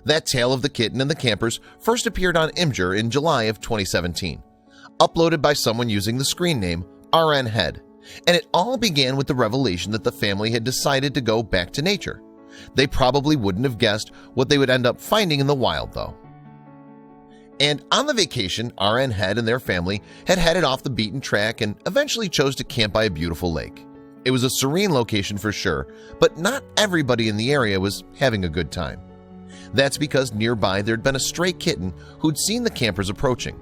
That tale of the kitten and the campers first appeared on Imgur in July of 2017, uploaded by someone using the screen name RN Head, and it all began with the revelation that the family had decided to go back to nature. They probably wouldn't have guessed what they would end up finding in the wild, though. And on the vacation, RN Head and their family had headed off the beaten track and eventually chose to camp by a beautiful lake. It was a serene location for sure, but not everybody in the area was having a good time. That's because nearby there'd been a stray kitten who'd seen the campers approaching.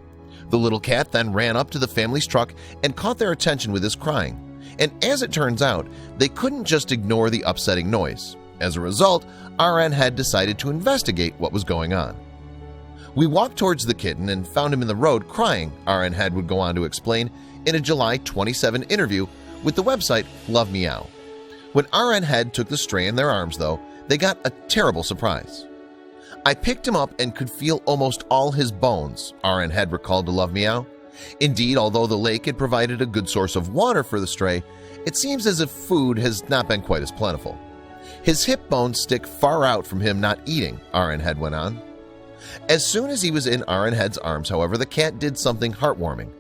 The little cat then ran up to the family's truck and caught their attention with his crying. And as it turns out, they couldn't just ignore the upsetting noise. As a result, RN Head decided to investigate what was going on. We walked towards the kitten and found him in the road crying, RN Head would go on to explain in a July 27 interview with the website Love Meow. When RN Head took the stray in their arms, though, they got a terrible surprise. I picked him up and could feel almost all his bones, RN Head recalled to Love Meow. Indeed, although the lake had provided a good source of water for the stray, it seems as if food has not been quite as plentiful. His hip bones stick far out from him not eating, RN Head went on. As soon as he was in RN Head's arms, however, the cat did something heartwarming.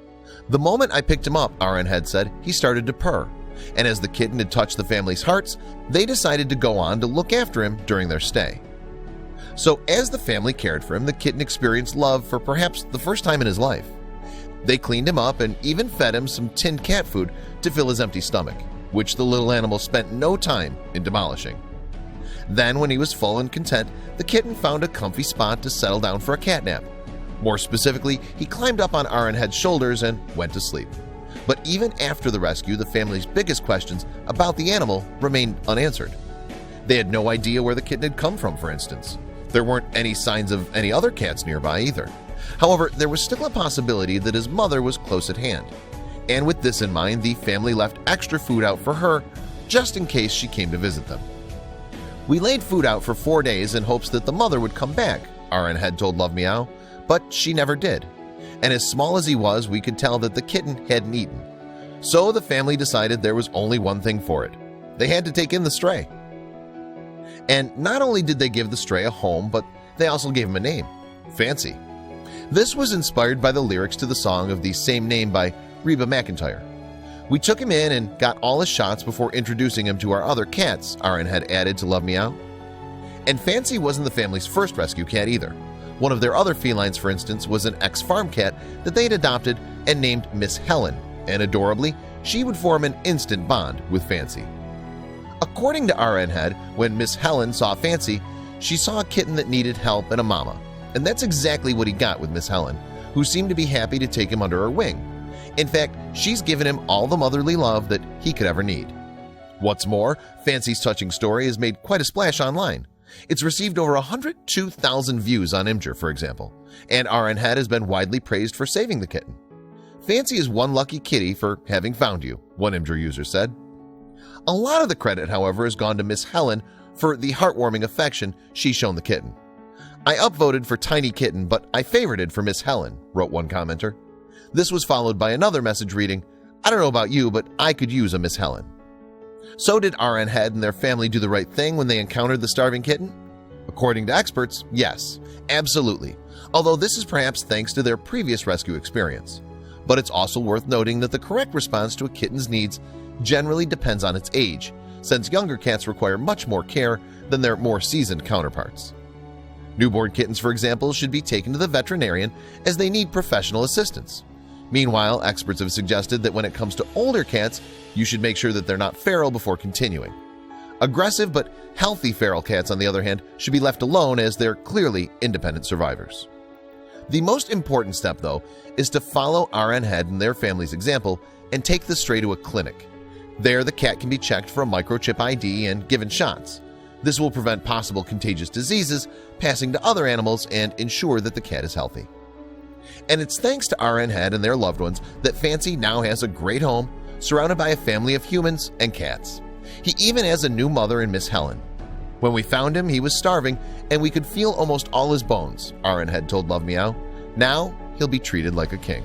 The moment I picked him up, RN Head said, he started to purr, and as the kitten had touched the family's hearts, they decided to go on to look after him during their stay. So as the family cared for him, the kitten experienced love for perhaps the first time in his life. They cleaned him up and even fed him some tinned cat food to fill his empty stomach, which the little animal spent no time in demolishing. Then, when he was full and content, the kitten found a comfy spot to settle down for a cat nap. More specifically, he climbed up on RN Head's shoulders and went to sleep. But even after the rescue, the family's biggest questions about the animal remained unanswered. They had no idea where the kitten had come from, for instance. There weren't any signs of any other cats nearby either. However, there was still a possibility that his mother was close at hand. And with this in mind, the family left extra food out for her just in case she came to visit them. We laid food out for 4 days in hopes that the mother would come back, RN Head told Love Meow, but she never did. And as small as he was, we could tell that the kitten hadn't eaten. So the family decided there was only one thing for it. They had to take in the stray. And not only did they give the stray a home, but they also gave him a name, Fancy. This was inspired by the lyrics to the song of the same name by Reba McEntire. We took him in and got all his shots before introducing him to our other cats, RN Head added to Love Meow. And Fancy wasn't the family's first rescue cat either. One of their other felines, for instance, was an ex-farm cat that they had adopted and named Miss Helen, and adorably, she would form an instant bond with Fancy. According to RN Head, when Miss Helen saw Fancy, she saw a kitten that needed help and a mama, and that's exactly what he got with Miss Helen, who seemed to be happy to take him under her wing. In fact, she's given him all the motherly love that he could ever need. What's more, Fancy's touching story has made quite a splash online. It's received over 102,000 views on Imgur, for example, and RN Head has been widely praised for saving the kitten. Fancy is one lucky kitty for having found you, one Imgur user said. A lot of the credit, however, has gone to Miss Helen for the heartwarming affection she's shown the kitten. I upvoted for Tiny Kitten, but I favorited for Miss Helen, wrote one commenter. This was followed by another message reading, I don't know about you, but I could use a Miss Helen. So did RN Head and their family do the right thing when they encountered the starving kitten? According to experts, yes, absolutely, although this is perhaps thanks to their previous rescue experience. But it's also worth noting that the correct response to a kitten's needs generally depends on its age, since younger cats require much more care than their more seasoned counterparts. Newborn kittens, for example, should be taken to the veterinarian as they need professional assistance. Meanwhile, experts have suggested that when it comes to older cats, you should make sure that they're not feral before continuing. Aggressive but healthy feral cats, on the other hand, should be left alone as they're clearly independent survivors. The most important step, though, is to follow RN Head and their family's example and take the stray to a clinic. There, the cat can be checked for a microchip ID and given shots. This will prevent possible contagious diseases passing to other animals and ensure that the cat is healthy. And it's thanks to RN Head and their loved ones that Fancy now has a great home surrounded by a family of humans and cats. He even has a new mother in Miss Helen. When we found him, he was starving and we could feel almost all his bones, RN Head told Love Meow. Now he'll be treated like a king.